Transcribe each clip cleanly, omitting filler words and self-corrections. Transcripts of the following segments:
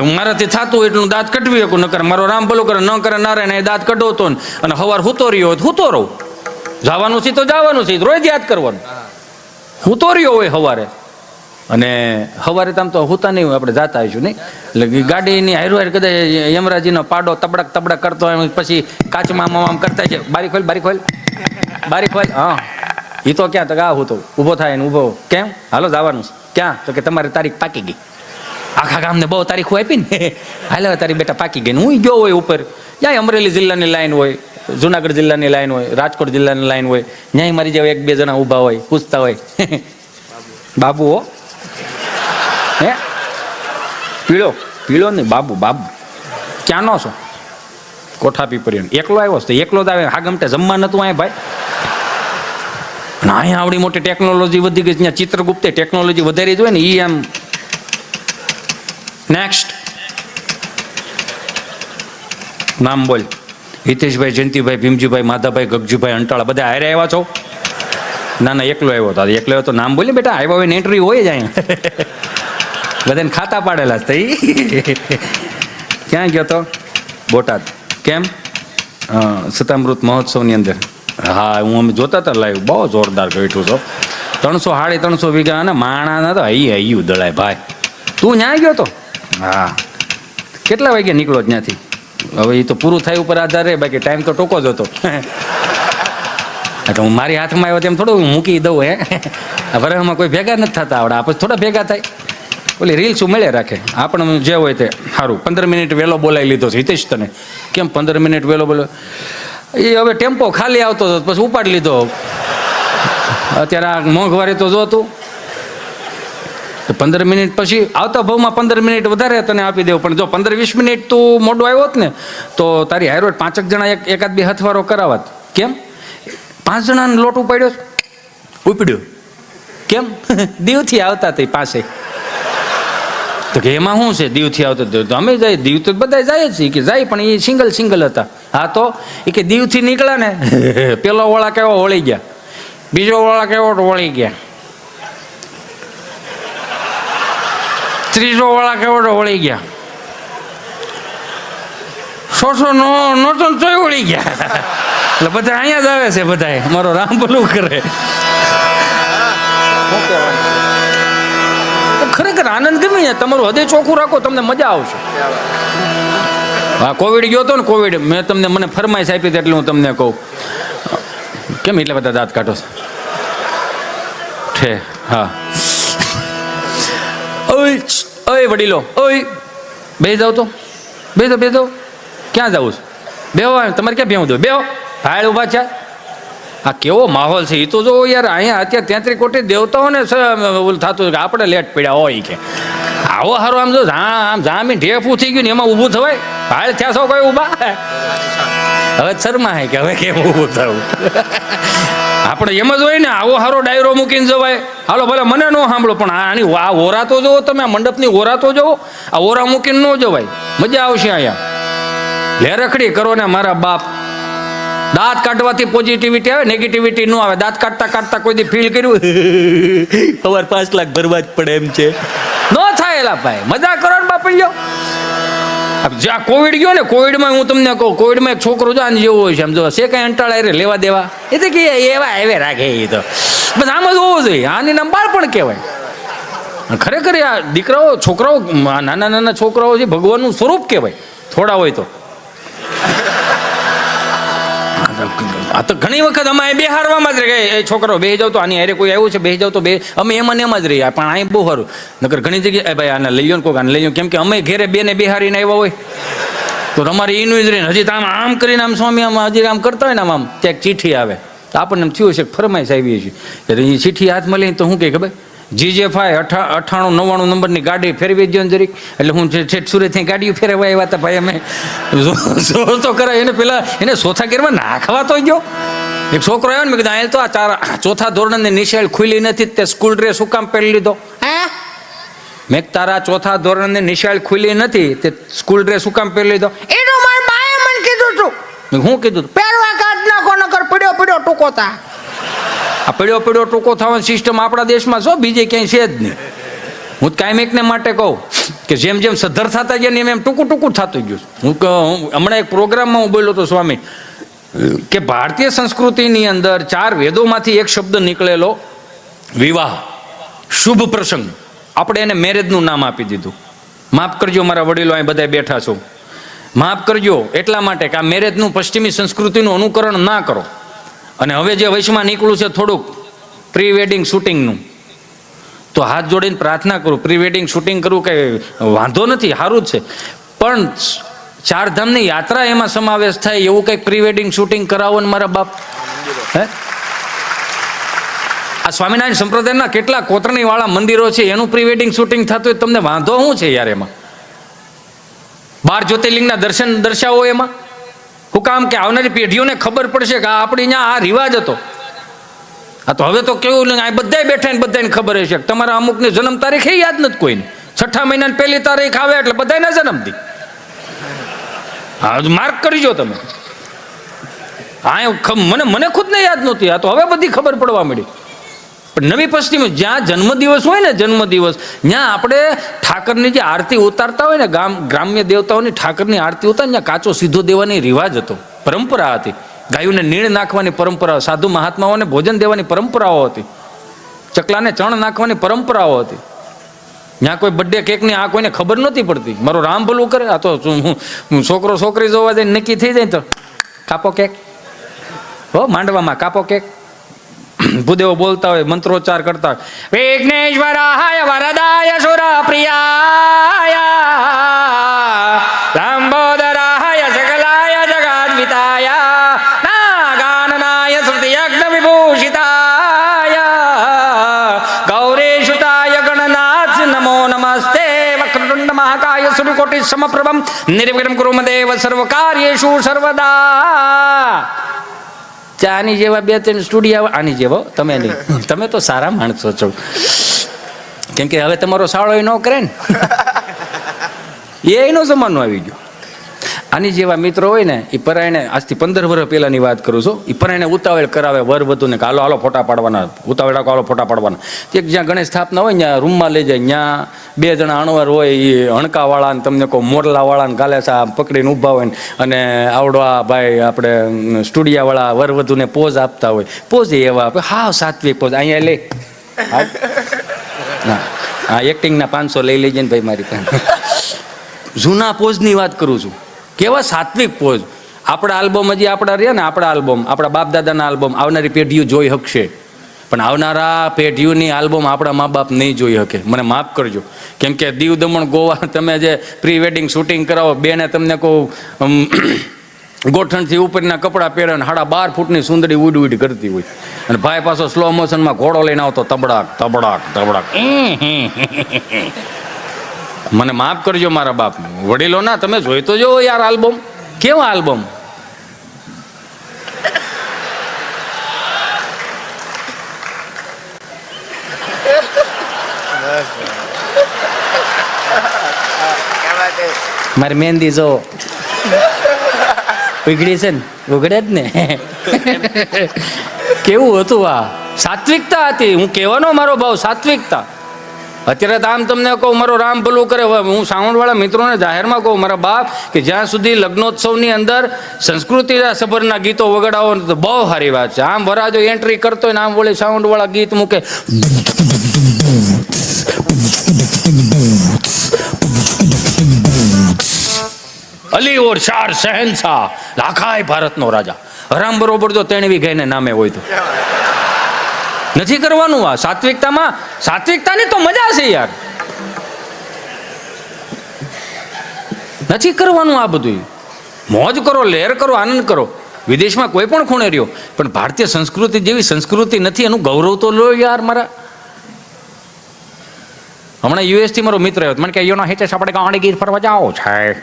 મારાથી થતું એટલું દાંત કટવી શકું, નકર મારો રામ ભલો કરે, ન કરે નારાયણ એ દાંત કઢાવતો ને અને સવાર હુતો રહ્યો હોય હુતો રહું. જવાનું છે તો જવાનું છે, રોજ યાદ કરવાનું. હુતો રહ્યો હોય સવારે, અને સવારે તો આમ તો હુતા નહીં હોય, આપણે જાતા આવીશું નહીં. એટલે ગાડીની હારો હાર કદાચ યમરાજીનો પાડો તબડક તબડક કરતો હોય, પછી કાચમાં આમ કરતા છે, બારી ખોલ બારી ખોલ બારી ખોલ. હા એ તો ક્યાં તો આ હું તો ઊભો થાય ને ઊભો, કેમ હાલો જવાનું છે, ક્યાં તો કે તમારી તારીખ પાકી ગઈ. આખા ગામને બહુ તારીખો આપી ને, હાલે તારી બેટા પાકી ગઈ ને. હું ગયો હોય ઉપર, ત્યાં અમરેલી જિલ્લાની લાઈન હોય, જુનાગઢ જિલ્લાની લાઈન હોય, રાજકોટ જિલ્લાની લાઈન હોય, ત્યાં મારી જેવા એક બે જણા ઊભા હોય, પૂછતા હોય બાબુ હો હે પીળો પીળો ને બાબુ બાબુ ક્યાંનો છો? કોઠા પીપરિયો. એકલો આવ્યો તો એકલો જ આવે, હા ગમતે જમવા નતું અહીંયા ભાઈ. અહીંયા આવડી મોટી ટેકનોલોજી વધી ગઈ, ત્યાં ચિત્રગુપ્તે ટેકનોલોજી વધારી જોઈએ ને એ આમ. નેક્સ્ટ નામ બોલ. હિતેશભાઈ, જયંતિભાઈ, ભીમજીભાઈ, માધાભાઈ, ગગજીભાઈ, અંટાળા બધા હારે આવ્યા છો? ના ના એકલો આવ્યો હતો. એકલો આવ્યો તો નામ બોલી બેટા, આવ્યા હોય ને એન્ટ્રી હોય જ અહીંયા. બધાને ખાતા પાડેલા જ થઈ. ક્યાં ગયો તો? બોટાદ. કેમ? સતામૃત મહોત્સવની અંદર. હા હું અમે જોતા હતા લાઈવ, બહુ જોરદાર બેઠું છો. 300-350 વીઘા અને માણાના તો હૈયું દળાય ભાઈ. તું ન્યા ગયો તો? હા. કેટલા વાગે નીકળો ત્યાંથી? હવે એ તો પૂરું થાય ઉપર આધાર રહે, બાકી ટાઈમ તો ટોકો જ હતો. એટલે હું મારી હાથમાં આવ્યો તેમ થોડું મૂકી દઉં હે. વરહમાં કોઈ ભેગા નથી થતા આવડે, આપણે થોડા ભેગા થાય. ઓલી રીલ્સ મળે રાખે આપણે જે હોય તે સારું. 15 મિનિટ વહેલો બોલાવી લીધો છે હિતેશ તને. કેમ 15 મિનિટ વહેલો બોલો? એ હવે ટેમ્પો ખાલી આવતો હતો પછી ઉપાડી લીધો. અત્યારે આ મોંઘવારી તો જોતું. 15 મિનિટ પછી આવતા ભાવમાં 15 મિનિટ વધારે તને આપી દેવું, પણ જો 15-20 મિનિટ તું મોડું આવ્યો હોત ને તો તારી હારો 5 જણા એકાદ બે હથવારો કરાવત. કેમ 5 જણાને લોટ ઉપાડ્યો? ઉપડ્યો. કેમ? દીવથી આવતા તે પાસે. તો કે એમાં શું છે દીવથી આવતો? તો અમે જાય દીવ તો બધા જાય જ કે જાય, પણ એ સિંગલ હતા. હા તો એ કે દીવથી નીકળ્યા ને, પેલો વળા કેવો વળી ગયા, બીજો વળા કેવો વળી ગયા, ત્રીજો વાળા કેવડો વળી ગયા, 100 નોટો તોય વળી ગયા. એટલે બધા અહીંયા જ આવે છે બધા. મારો રામ ભલું કરે. ખરેખર આનંદ ગમે. તમારું હૃદય ચોખ્ખું રાખો, તમને મજા આવશે. હા કોવિડ ગયો હતો ને, કોવિડ મેં તમને મને ફરમાઈશ આપી હતી એટલે હું તમને કહું. કેમ એટલે બધા દાંત કાઢો છે? હા ઓય વડીલો, ઓય બે જાવ તો બે દો. ક્યાં જવું છે? બેહો. તમારે ક્યાં બેહું દો? બેહો. ભાઈ ઉભા છે. આ કેવો માહોલ છે એ તો જો યાર. અહીંયા અત્યારે 33 કોટી દેવતાઓને ઓલું થતું કે આપણે લેટ પડ્યા હોય કે આવો સારું. આમ જો આમ જામી ઢેફું થઈ ગયું ને એમાં ઊભું થવાય? ભાઈ થયા છો કોઈ ઊભા? હવે શર્મા હે કે હવે કેમ ઊભું થવું? આપણે એમ જ હોય ને, આવો સારો ડાયરો મૂકીને જવાય. હાલો ભલે મને ન સાંભળો, પણ આની આ ઓરા તો જોવો તમે, આ મંડપની ઓરા તો જોવો. આ ઓરા મૂકીને ન જવાય. મજા આવશે અહીંયા. લેરખડી કરો ને મારા બાપ. દાંત કાઢવાથી પોઝિટિવિટી આવે, નેગેટિવિટી ન આવે. દાંત કાઢતા કાઢતા કોઈ દી ફીલ કર્યું સવાર 5 લાખ ભરવા જ પડે એમ છે? ન થાય એલા ભાઈ. મજા કરો ને બાપડીઓ. જ્યાં કોવિડ ગયો ને, કોવિડમાં હું તમને કહું, કોવિડમાં એક છોકરો જો આને જેવો હોય છે, આમ જો છે કાંઈ અંટાળા રે લેવા દેવા, એ તો કે એવા હવે રાખે. એ તો બસ આમ જ હોવું જોઈએ. આની નામ બાળપણ કહેવાય. ખરેખર આ દીકરાઓ છોકરાઓ, નાના નાના છોકરાઓ છે, ભગવાનનું સ્વરૂપ કહેવાય થોડા હોય તો. આ તો ઘણી વખત અમે બેહારવામાં જ રહે. એ છોકરો બેસી જાવ તો આની હારે કોઈ આવ્યું છે, બેસી જાવ તો બે અમે એમાં ને એમાં જ રહીએ. પણ અહીં બહુ સારું. નકર ઘણી જગ્યાએ ભાઈ આને લઈ લો ને, કોઈક આને લઈ લો. કેમ કે અમે ઘેરે બેને બેહારીને આવ્યા હોય તો તમારે એનું જ રહીને હજી તો આમ કરીને આમ સ્વામી આમ હજી આમ કરતા હોય ને આમ ત્યાં ચીઠી આવે તો આપણને એમ થયું છે ફરમાઈશ આવી છે. એ ચીઠી હાથમાં લઈને તો શું કહે ખબર? GJ5 98-99 નંબરની ગાડી ફેરવી દો જરીક. એટલે હું છેટ સુરતથી ગાડીઓ ફેરવા આવ્યા હતા ભાઈ. અમે જોર તો કરાય એને પેલા એને ચોથા ગેરમાં નાખવા તો ગયો. એક છોકરો આવ્યો ને, મેં કીધું આ તો આ 4થા ધોરણની નિશાળ ખુલી નથી, તે સ્કૂલ ડ્રેસ શું કામ પહેરી લીધો? મેં તારા 4થા ધોરણની નિશાળ ખુલી નથી, તે સ્કૂલ ડ્રેસ શું કામ પહેરી લીધો? એ તો મારી માએ મને કીધું હતું. હું કીધું? પહેરવા કાઢ નાખો, નકર પડ્યો ટૂંકો થા. આ પડ્યો ટૂંકો થવાની સિસ્ટમ આપણા દેશમાં છો, બીજે ક્યાંય છે જ નહીં. હું કાયમિકને માટે કહું કે જેમ જેમ સદ્ધર થતા ગયા ને એમ ટૂંકું ટૂંકું થતું ગયું. હું હમણાં એક પ્રોગ્રામમાં હું બોલ્યો હતો સ્વામી કે ભારતીય સંસ્કૃતિની અંદર 4 વેદોમાંથી એક શબ્દ નીકળેલો વિવાહ, શુભ પ્રસંગ, આપણે એને મેરેજનું નામ આપી દીધું. માફ કરજો મારા વડીલો, અહીં બધા બેઠા છો, માફ કરજો એટલા માટે કે આ મેરેજનું પશ્ચિમી સંસ્કૃતિનું અનુકરણ ના કરો. અને હવે જે વયસમાં નીકળ્યું છે થોડુંક પ્રી વેડિંગ શૂટિંગનું, તો હાથ જોડીને પ્રાર્થના કરું, પ્રી વેડિંગ શૂટિંગ કરવું કંઈ વાંધો નથી, સારું જ છે, પણ 4 ધામની યાત્રા એમાં સમાવેશ થાય એવું કંઈક પ્રી વેડિંગ શૂટિંગ કરાવો ને મારા બાપ. હે, આ સ્વામિનારાયણ સંપ્રદાયના કેટલા કોતરણી વાળા મંદિરો છે એનું પ્રી વેડિંગ શૂટિંગ થતું હોય, તમને વાંધો શું છે યાર? એમાં 12 જ્યોતિર્લિંગના દર્શન દર્શાવો એમાં. હું કામ કે આવનારી પેઢીઓને ખબર પડશે કે આપણી અહીંયા આ રિવાજ હતો. આ તો હવે તો કેવું આ બધાય બેઠા ને બધાને ખબર હશે કે તમારા અમુકની જન્મ તારીખ એ યાદ નથી કોઈને. 6ઠા મહિનાની 1લી તારીખ આવે એટલે બધાના જન્મથી. હા, માર્ક કરજો તમે. હા, મને ખુદને યાદ નહોતી, આ તો હવે બધી ખબર પડવા મળી. પણ નવી પશ્ચિમ જ્યાં જન્મદિવસ હોય ને, જન્મદિવસ ત્યાં આપણે ઠાકરની જે આરતી ઉતારતા હોય ને, ગ્રામ્ય દેવતાઓની ઠાકરની આરતી ઉતાર, ત્યાં કાચો સીધો દેવાની રિવાજ હતો, પરંપરા હતી. ગાયોને નીણ નાખવાની પરંપરા, સાધુ મહાત્માઓને ભોજન દેવાની પરંપરાઓ હતી, ચકલાને ચણ નાખવાની પરંપરાઓ હતી. ત્યાં કોઈ બર્થડે કેકની આ કોઈને ખબર નહોતી પડતી. મારો રામ ભલું કરે, આ તો છોકરો છોકરી જોવા જઈને નક્કી થઈ જાય તો કાપો કેક, હો માંડવામાં કાપો કેક. ભૂદેવો બોલતા હોય, મંત્રોચ્ચાર કરતા હોય, વિઘ્નેશ્વરાય વરદાય સુરપ્રિયાય લંબોદરાય સકલાય જગદ્વિતાય નાગાનનાય શ્રુતિયજ્ઞ વિભૂષિતાય ગૌરીસુતાય ગણનાથ નમો નમસ્તે વક્રતુંડ મહાકાય સૂર્યકોટિ સમપ્રભમ નિર્વિઘ્नं કુરુ દેવ સર્વકાર્યેષુ સર્વદા. આની જેવા 2-3 સ્ટુડિયો, આની જેવો તમે નહીં, તમે તો સારા માણસો છો, કેમ કે હવે તમારો સાળો ન કરે ને, એનો જમાનો આવી ગયો. આની જેવા મિત્રો હોય ને, એ પરાયણે આજથી 15 વર્ષ પહેલાની વાત કરું છું, એ પરાયણે ઉતાવળ કરાવે વર વધુને કે હાલો ફોટા પાડવાના, ઉતાવળ રાખો હાલો ફોટા પાડવાના. એક જ્યાં ગણેશ સ્થાપના હોય ત્યાં રૂમમાં લઈ જાય, ત્યાં 2 જણા અણવર હોય, એ હણકાવાળા ને તમને કહો મોરલાવાળાને ગાલેસા પકડીને ઊભા હોય ને, અને આવડવા ભાઈ આપણે સ્ટુડિયાવાળા વર વધુને પોઝ આપતા હોય. પોઝ એવા આપે, હા સાત્વિક પોઝ. અહીંયા લે, હા એક્ટિંગના 500 લઈ લેજે ને ભાઈ મારી પાસે. જૂના પોઝની વાત કરું છું, કેવા સાત્વિક પોઝ. આપણા આલ્બમ હજી આપણા રહ્યા ને, આપણા આલ્બમ, આપણા બાપ દાદાના આલ્બમ આવનારી પેઢીઓ જોઈ શકશે, પણ આવનારા પેઢીઓની આલ્બમ આપણા મા બાપ નહીં જોઈ શકે. મને માફ કરજો, કેમ કે દીવ દમણ ગોવા તમે જે પ્રી વેડિંગ શૂટિંગ કરાવો, બેને તમને કહું ગોઠણથી ઉપરના કપડાં પહેરે ને 12.5 ફૂટની સુંદરી ઉડ કરતી હોય, અને ભાઈ પાછો સ્લો મોશનમાં ઘોડો લઈને આવતો તબડાક તબડાક તબડાક. મને માફ કરજો મારા બાપ વડીલો ના, તમે જોઈ તો જો યાર આલ્બમ, કેવા આલ્બમ. મારી મહેંદી જો ઉઘડી છે ને, ઉઘડે જ ને. કેવું હતું આ, સાત્વિકતા હતી. હું કહેવાનો મારો ભાવ સાત્વિકતા. અત્યારે તો આમ તમને કહું, મારો રામ ભલું કરે, હું સાઉન્ડવાળા મિત્રોને જાહેરમાં કહું, મારા બાપ કે જ્યાં સુધી લગ્નોત્સવની અંદર સંસ્કૃતિ સભરના ગીતો વગાડાવો તો બહુ સારી વાત છે. આમ વરાજો એન્ટ્રી કરતો હોય ને આમ વળી સાઉન્ડવાળા ગીત મૂકે, અલી ઓર શાર શહેનશાહ, લાખાય ભારતનો રાજા. હરામ બરોબર જો 3 વીઘાને નામે હોય તો નથી કરવાનું. આ સાત્વિકતામાં, સાત્વિકતાની તો મજા છે યાર, નથી કરવાનું આ બધું. મોજ કરો, લહેર કરો, આનંદ કરો. વિદેશમાં કોઈ પણ ખૂણે રહ્યો, પણ ભારતીય સંસ્કૃતિ જેવી સંસ્કૃતિ નથી, એનું ગૌરવ તો લો યાર. મારા હમણાં યુએસથી મારો મિત્ર આવ્યો, મને કે યોના હિતેશ આપણે ગાંડીગીર ફરવા જાઓ છે.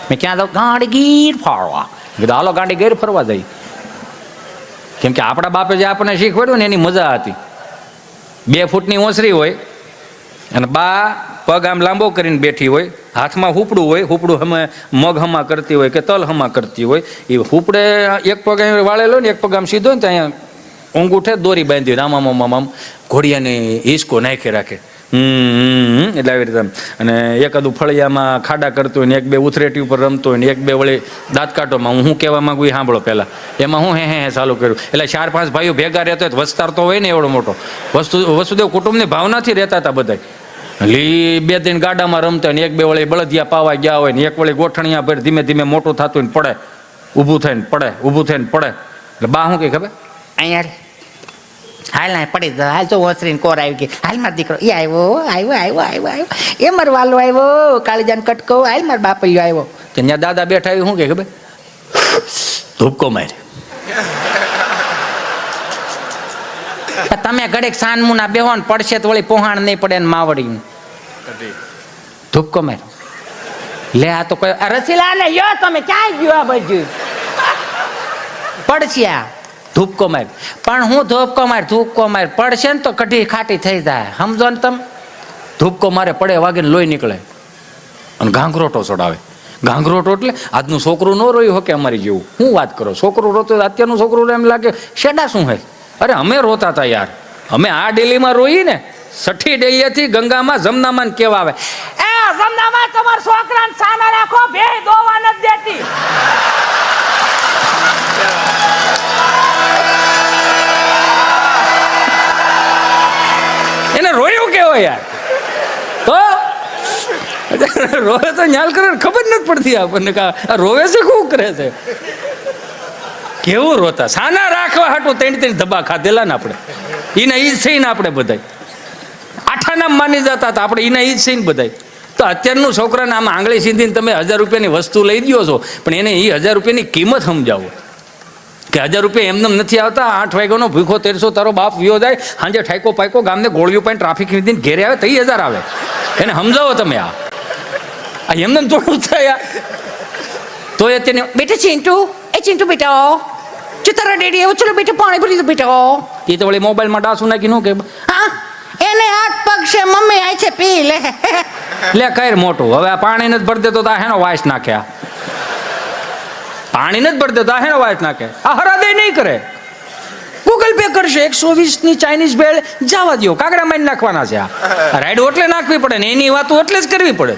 મેં ક્યાં જાઉં? ગાંડીગીર ફરવા. કીધું હાલો ગાંડીગીર ફરવા જઈ. કેમ કે આપણા બાપે જે આપણને શીખવાડ્યું ને એની મજા હતી. 2 ફૂટની ઓસરી હોય અને બા પગ આમ લાંબો કરીને બેઠી હોય, હાથમાં હુપડું હોય, હુપડું હમે મગ હમા કરતી હોય કે તલ હમા કરતી હોય. એ હુપડે એક પગ અહીં વાળેલો ને એક પગ આમ સીધો ને તો અહીંયા ઊંઘ ઉઠે, દોરી બાંધી આમ આમ આમ આમ ઘોડિયાની હિંચકો નાખી રાખે. એટલે આવી રીતે. અને એકાદું ફળિયામાં ખાડા કરતું હોય ને એક બે ઉથરેટી ઉપર રમતો હોય ને એક બે વળી દાંત કાઢોમાં હું કહેવા માંગુ એ સાંભળો પહેલાં. એમાં હું હે ચાલુ કર્યું. એટલે 4-5 ભાઈઓ ભેગા રહેતો હોય વસ્તાર તો હોય ને એવડો મોટો. વસુદેવ કુટુંબની ભાવનાથી રહેતા હતા બધા. બે દિન ગાડામાં રમતા હોય ને એક બે વળી બળદિયા પાવા ગયા હોય ને એક વળી ગોઠણિયા ભર ધીમે ધીમે મોટું થતું હોય ને પડે, ઊભું થઈને પડે, ઊભું થઈને પડે. એટલે બા શું કહે ખબર? અહીંયા હાલ ના પડી હાલ તો ઓસરીને કોર આવી ગઈ. હાલ મારો દીકરો એ આવ્યો એ મારો વાલો આવ્યો, કાળીજાન કટકો હાલ મારો બાપલ્યો આવ્યો. તો ત્યાં દાદા બેઠા શું કહે ખબર? ધૂપકો મારે. તમે ઘડેક સાનમુના બેહો ને પડશે તો વળી પોહાણ નહીં પડે ને માવડી ધૂપકો માર લે. આ તો કોઈ રસીલા ને યો તમે ક્યાં ગયો? આ બધું પડશે આ ધૂપકો માર. પણ હું ધૂપકો માર પડશે ને તો કઢી ખાટી થઈ જાય. સમજો ને તમે? ધૂપકો મારે પડે વાગીને લોહી નીકળે અને ઘાંઘરોટો ચડાવે. ઘાંઘરોટો એટલે આજનું છોકરું ન રોયું હોય કે અમારી જેવું. શું વાત કરો? છોકરું રોતો અત્યારનું છોકરું એમ લાગે શેડા શું હે. અરે અમે રોતા હતા યાર. અમે આ ડેલીમાં રોઈ ને, સઠ્ઠી ડેલીથી ગંગામાં જમનામાં કેવા આવે એ જમનામાં તમાર છોકરાને સાના રાખો બે દોવા ન દેતી. એને રોયું કેવો યાર? તો રોવે તો ન્યાલ કરે ખબર નથી પડતી આપણને કે રોવે છે શું કરે છે. કેવું રોતા. સાના રાખવા હાટું 3 ધબ્બા ખાધેલા ને આપણે. એના ઈ જ છે ને આપણે બધા આઠાના માની જતા હતા આપણે. એના ઈ જ છે ને બધા. તો અત્યારનું છોકરાને આમ આંગળી સીધીને તમે 1000 રૂપિયાની વસ્તુ લઈ દો છો, પણ એને એ 1000 રૂપિયાની કિંમત સમજાવો કે 1000 રૂપિયા એમને નથી આવતા. 8 વાગ્યાનો ભૂખો 1300 તારો બાપ વિયો જાય, સાંજે ઠાઈકો પાઈકો ગામને ગોળિયું પાઈને ટ્રાફિક લીધીને ઘેરે આવે તો 1000 આવે. એને સમજાવો તમે. આ એમને થોડું થયા તો એ તેને બેટા ચિંટુ બેટા તારા ડેડી એવું ચલો બેટા પાણી ભરી દો બેટા. એ તો વળી મોબાઈલમાં ડાસું નાખી નું કે હા એને હાથ પગ છે મમ્મી આ છે પી લે લે કઈ મોટું. હવે આ પાણી નથી ભરી દેતો તો હેનો વાઇસ નાખ્યા. પાણી નથી ભરી દેતો હેનો વાઇસ નાખે. આ હરાદે નહીં કરે. ગૂગલ પે કરશે. 120ની ચાઇનીઝ ભેળ જવા દો, કાગડા મારી નાખવાના છે. આ રાઈડ ઓટલે નાખવી પડે ને એની વાતો એટલે જ કરવી પડે.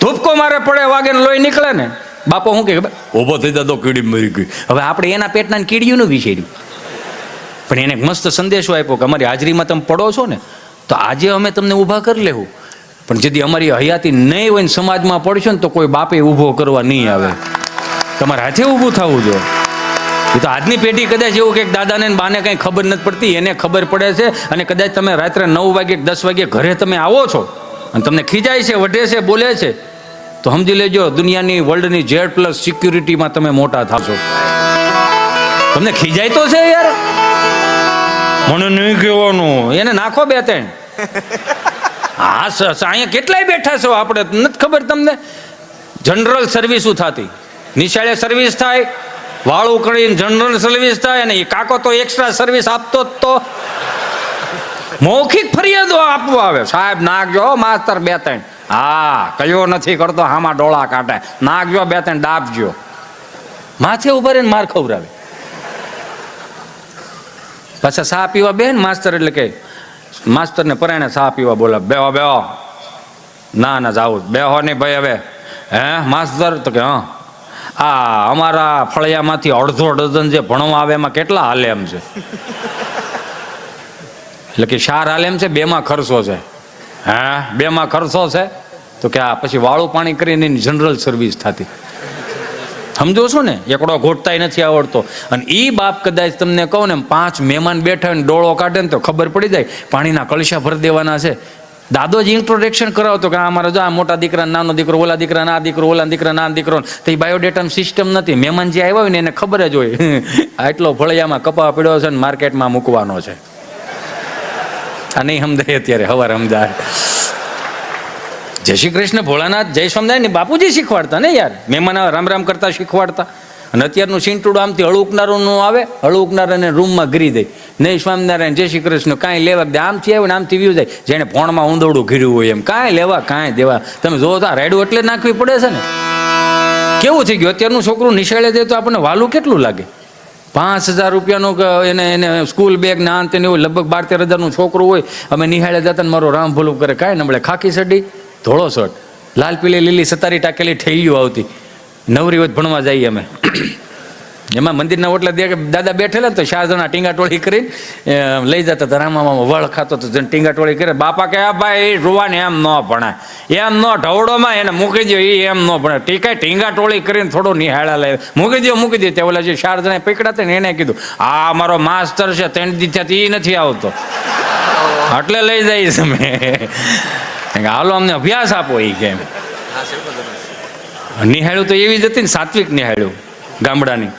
ધૂપકો મારે પડે વાગે ને લોહી નીકળે ને બાપો શું કે ઊભો થઈ જતો કીડી મરી ગઈ. હવે આપણે એના પેટના કીડીઓનું વિચાર્યું, પણ એને મસ્ત સંદેશો આપ્યો કે અમારી હાજરીમાં તમે પડો છો ને તો આજે અમે તમને ઊભા કરી લેવું, પણ જેથી અમારી હયાતી નહીં હોય ને સમાજમાં પડશો ને તો કોઈ બાપે ઊભો કરવા નહીં આવે. તમારે હાથે ઊભું થવું જોઈએ. એ તો આજની પેઢી કદાચ એવું કે દાદાને બાને કંઈ ખબર નથી પડતી, એને ખબર પડે છે. અને કદાચ તમે રાત્રે 9 વાગે 10 વાગે ઘરે તમે આવો છો અને તમને ખીજાય છે, વઢે છે, બોલે છે, તો સમજી લેજો દુનિયાની વર્લ્ડની Z+ સિક્યુરિટીમાં તમે મોટા થશો. તમને ખીજાય તો છે યાર. મને નહીં કહેવાનું. એને નાખો 2-3. હા અહીંયા કેટલાય બેઠા છો આપણે નથી ખબર તમને. જનરલ સર્વિસ થતી, નિશાળે સર્વિસ થાય, વાળું કરીને જનરલ સર્વિસ થાય, અને એ કાકો તો એક્સ્ટ્રા સર્વિસ આપતો જ તો મૌખિક ફરિયાદો આપવા આવે. સાહેબ નાખજો માસ્તર 2-3. હા કયો નથી કરતો હામાં ડોળા કાઢે, નાખજો 2-3 દાબજો. માથે ઉભા રહીને માર ખવડાવે. પાછા સા પીવા બે ને માસ્તર એટલે કે માસ્તરને પરાણે સા પીવા બોલા બેહો બેહો. ના જાવું બેહો નહીં ભાઈ. હવે હે માસ્તર તો કે હા આ અમારા ફળિયામાંથી અડધો ડઝન જે ભણવા આવે એમાં કેટલા હાલે એમ છે. એટલે કે 4 હાલે એમ છે, 2માં ખર્ચો છે. હે 2માં ખર્ચો છે તો કે આ પછી વાળું પાણી કરીને એની જનરલ સર્વિસ થતી. સમજો છો ને? એકડો ઘોટતાય નથી આવડતો. અને એ બાપ કદાચ તમને કહું ને 5 મહેમાન બેઠા ને ડોળો કાઢે ને તો ખબર પડી જાય પાણીના કળશા ભરી દેવાના છે. દાદો જ ઇન્ટ્રોડક્શન કરાવતો કે અમારો જો આ મોટા દીકરા નાનો દીકરો, ઓલા દીકરા ના દીકરો, ઓલા દીકરા ના દીકરો. તો એ બાયોડેટાની સિસ્ટમ નથી. મહેમાન જે આવ્યા હોય ને એને ખબર જ હોય આટલો ફળિયામાં કપા પડ્યો છે ને માર્કેટમાં મૂકવાનો છે. આ નહીં સમજાય અત્યારે, હવાર સમજાય. જય શ્રી કૃષ્ણ ભોળાનાથ જય સ્વામિનારાયણ ને બાપુજી શીખવાડતા ને યાર. મહેમાન રામ રામ કરતા શીખવાડતા. અને અત્યારનું સિંટુડું આમથી હળુકનારું આવે, હળુકનારાને રૂમમાં ગરી દે. નહીં સ્વામિનારાયણ જય શ્રી કૃષ્ણ કાંઈ લેવા દે. આમથી આવે ને આમથી વ્યુ જાય. જેને ભોણમાં ઊંધોડું ઘીર્યું હોય એમ. કાંઈ લેવા કાંઈ દેવા. તમે જોવો તો રાયડું એટલે નાખવી પડે છે ને. કેવું થઈ ગયું અત્યારનું છોકરું નિશાળે દે તો આપણને વાલું કેટલું લાગે. 5,000 રૂપિયાનો એને એને સ્કૂલ બેગ ના અંતે એવું લગભગ 12-13 હજારનું છોકરું હોય. અમે નિહાળે જતા ને મારો રામ ભલું કરે, કાંઈ નબળે ખાખી સડી, ધોળો શર્ટ, લાલ પીલી લીલી સતારી ટાકેલી ઠેલીઓ આવતી. નવરી વધ ભણવા જઈએ અમે. એમાં મંદિરના ઓટલા દાદા બેઠેલા તો 4 જણા ટીંગાટોળી કરીને લઈ જતા હતા. રામામાં વળ ખાતો તો ટીંગાટોળી કરે. બાપા કે આ ભાઈ રૂવાને એમ ન ભણાય, એમ ન ઢવડોમાં એને મૂકી દો, એ એમ ન ભણે. ટીકાય ટીંગાટોળી કરીને થોડો નિહાળા લે, મૂકી દો. તે ઓલા જે 4 જણા પકડ્યા હતા ને એને કીધું, આ મારો માસ્તર છે, 3 દીથી એ નથી આવતો, એટલે લઈ જઈશ અમે. હાલો અમને અભ્યાસ આપો એ કેમ. નિહાળ્યું તો એવી જ હતી ને, સાત્વિક નિહાળ્યું ગામડાની.